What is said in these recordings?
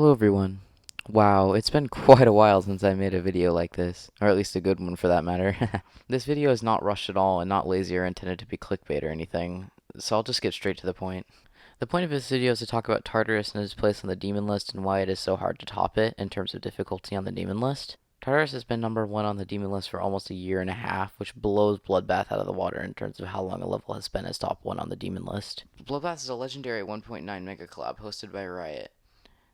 Hello everyone. Wow, it's been quite a while since I made a video like this, or at least a good one for that matter. This video is not rushed at all and not lazy or intended to be clickbait or anything, so I'll just get straight to the point. The point of this video is to talk about Tartarus and his place on the demon list and why it is so hard to top it in terms of difficulty on the demon list. Tartarus has been number one on the demon list for almost a year and a half, which blows Bloodbath out of the water in terms of how long a level has been as top one on the demon list. Bloodbath is a legendary 1.9 mega collab hosted by Riot.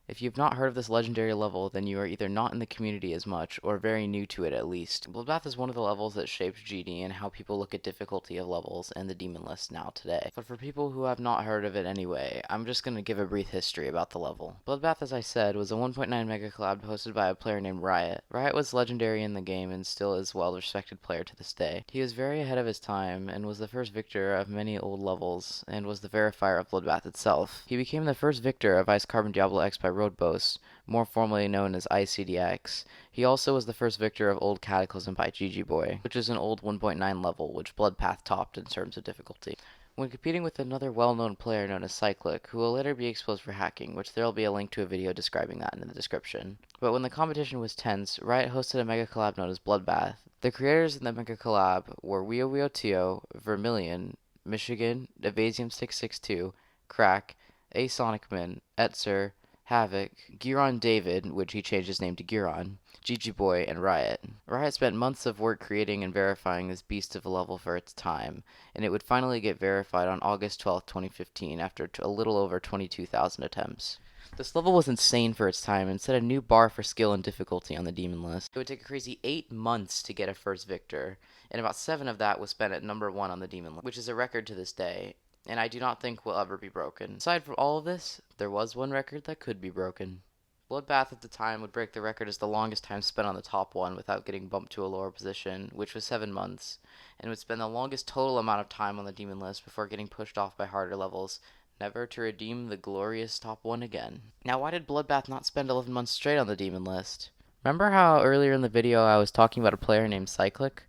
If you've not heard of this legendary level, then you are either not in the community as much, or very new to it at least. Bloodbath is one of the levels that shaped GD and how people look at difficulty of levels and the demon list now today. But for people who have not heard of it anyway, I'm just going to give a brief history about the level. Bloodbath, as I said, was a 1.9 mega collab hosted by a player named Riot. Riot was legendary in the game and still is a well-respected player to this day. He was very ahead of his time and was the first victor of many old levels and was the verifier of Bloodbath itself. He became the first victor of Ice Carbon Diablo X by Roadboast, more formally known as ICDX. He also was the first victor of Old Cataclysm by GG Boy, which is an old 1.9 level, which Bloodbath topped in terms of difficulty. When competing with another well-known player known as Cyclic, who will later be exposed for hacking, which there will be a link to a video describing that in the description. But when the competition was tense, Riot hosted a mega collab known as Bloodbath. The creators in the mega collab were Wio Wio Tio, Vermilion, Michigan, Evasium662, Crack, A Sonicman, Etzer, Havoc, Giron David, which he changed his name to Giron, GG Boy, and Riot. Riot spent months of work creating and verifying this beast of a level for its time, and it would finally get verified on August 12, 2015, after a little over 22,000 attempts. This level was insane for its time and set a new bar for skill and difficulty on the demon list. It would take a crazy 8 months to get a first victor, and about 7 of that was spent at number 1 on the demon list, which is a record to this day, and I do not think will ever be broken. Aside from all of this, there was one record that could be broken. Bloodbath at the time would break the record as the longest time spent on the top one without getting bumped to a lower position, which was 7 months, and would spend the longest total amount of time on the demon list before getting pushed off by harder levels, never to redeem the glorious top one again. Now, why did Bloodbath not spend 11 months straight on the demon list? Remember how earlier in the video I was talking about a player named Cyclic?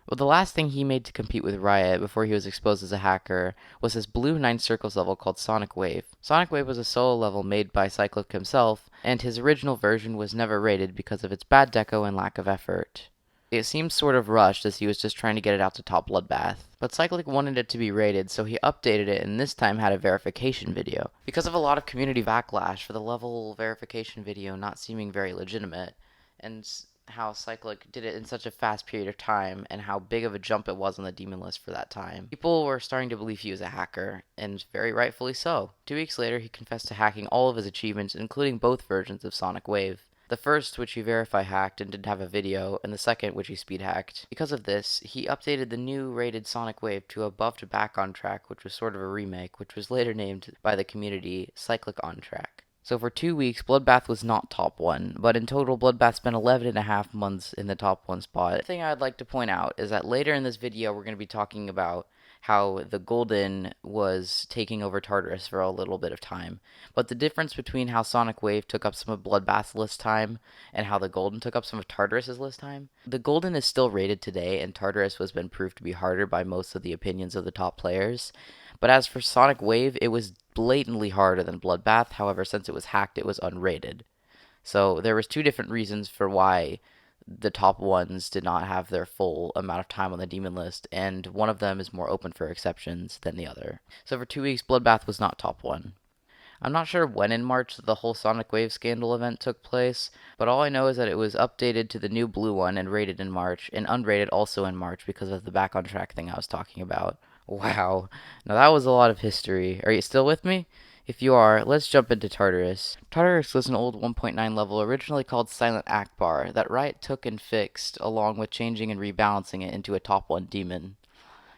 Well, the last thing he made to compete with Riot before he was exposed as a hacker was this blue 9 circles level called Sonic Wave. Sonic Wave was a solo level made by Cyclic himself, and his original version was never rated because of its bad deco and lack of effort. It seems sort of rushed as he was just trying to get it out to top Bloodbath. But Cyclic wanted it to be rated, so he updated it and this time had a verification video. Because of a lot of community backlash for the level verification video not seeming very legitimate, and how Cyclic did it in such a fast period of time and how big of a jump it was on the demon list for that time, people were starting to believe he was a hacker, and very rightfully so. 2 weeks later, he confessed to hacking all of his achievements, including both versions of Sonic Wave. The first, which he verified hacked and didn't have a video, and the second, which he speed hacked. Because of this, he updated the new rated Sonic Wave to Above to Back on Track, which was sort of a remake, which was later named by the community Cyclic on Track. So for 2 weeks, Bloodbath was not top 1, but in total, Bloodbath spent 11 and a half months in the top 1 spot. The thing I'd like to point out is that later in this video, we're going to be talking about how the Golden was taking over Tartarus for a little bit of time. But the difference between how Sonic Wave took up some of Bloodbath's list time and how the Golden took up some of Tartarus's list time, the Golden is still rated today, and Tartarus has been proved to be harder by most of the opinions of the top players. But as for Sonic Wave, it was blatantly harder than Bloodbath. However, since it was hacked, it was unrated. So there was 2 different reasons for why the top ones did not have their full amount of time on the demon list, and one of them is more open for exceptions than the other. So for 2 weeks, Bloodbath was not top 1. I'm not sure when in March the whole Sonic Wave scandal event took place, but all I know is that it was updated to the new blue one and rated in March, and unrated also in March because of the back on track thing I was talking about. Wow. Now that was a lot of history. Are you still with me? If you are, let's jump into Tartarus. Tartarus was an old 1.9 level originally called Silent Akbar that Riot took and fixed along with changing and rebalancing it into a top 1 demon.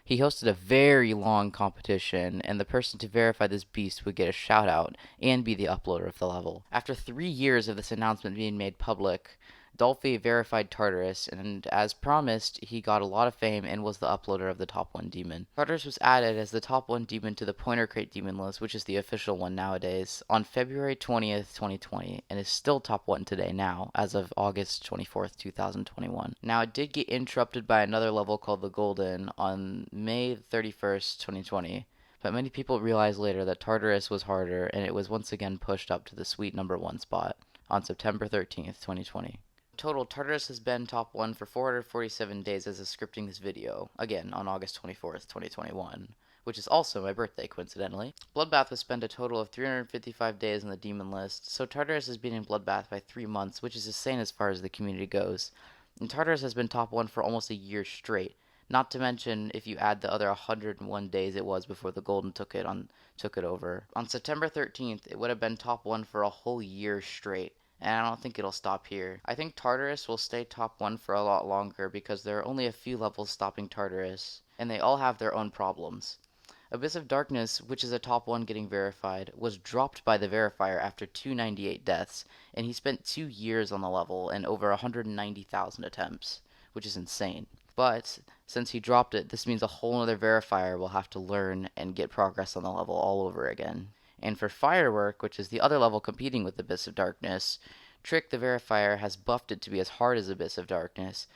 He hosted a very long competition, and the person to verify this beast would get a shout out and be the uploader of the level. After 3 years of this announcement being made public, Dolphy verified Tartarus, and as promised, he got a lot of fame and was the uploader of the top 1 demon. Tartarus was added as the top 1 demon to the Pointer Crate demon list, which is the official one nowadays, on February 20th, 2020, and is still top 1 today now, as of August 24th, 2021. Now, it did get interrupted by another level called the Golden on May 31st, 2020, but many people realized later that Tartarus was harder, and it was once again pushed up to the sweet number 1 spot. on September 13th, 2020. Total, Tartarus has been top 1 for 447 days as of scripting this video, again on August 24th, 2021, which is also my birthday, coincidentally. Bloodbath has spent a total of 355 days on the demon list, so Tartarus has been in Bloodbath by 3 months, which is insane as far as the community goes. And Tartarus has been top 1 for almost a year straight, not to mention if you add the other 101 days it was before the Golden took it over. On September 13th, it would have been top 1 for a whole year straight. And I don't think it'll stop here. I think Tartarus will stay top 1 for a lot longer because there are only a few levels stopping Tartarus, and they all have their own problems. Abyss of Darkness, which is a top 1 getting verified, was dropped by the verifier after 298 deaths, and he spent 2 years on the level and over 190,000 attempts, which is insane. But since he dropped it, this means a whole other verifier will have to learn and get progress on the level all over again. And for Firework, which is the other level competing with Abyss of Darkness, Trick the verifier has buffed it to be as hard as Abyss of Darkness,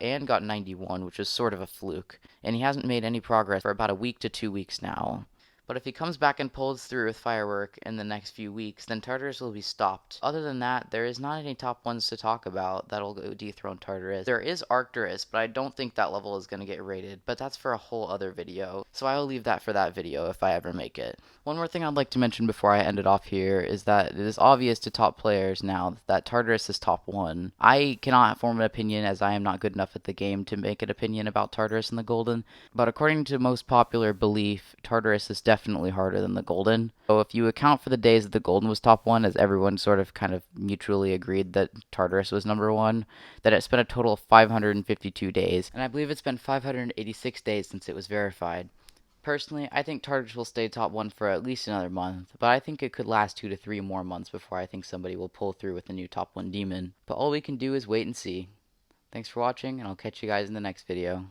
and got 91, which was sort of a fluke, and he hasn't made any progress for about a week to 2 weeks now. But if he comes back and pulls through with Firework in the next few weeks, then Tartarus will be stopped. Other than that, there is not any top 1s to talk about that'll dethrone Tartarus. There is Arcturus, but I don't think that level is going to get rated, but that's for a whole other video, so I will leave that for that video if I ever make it. One more thing I'd like to mention before I end it off here is that it is obvious to top players now that Tartarus is top 1. I cannot form an opinion as I am not good enough at the game to make an opinion about Tartarus and the Golden, but according to most popular belief, Tartarus is definitely harder than the Golden. So if you account for the days that the Golden was top 1, as everyone sort of kind of mutually agreed that Tartarus was number 1, that it spent a total of 552 days, and I believe it's been 586 days since it was verified. Personally, I think Tartarus will stay top 1 for at least another month, but I think it could last 2 to 3 more months before I think somebody will pull through with a new top 1 demon. But all we can do is wait and see. Thanks for watching, and I'll catch you guys in the next video.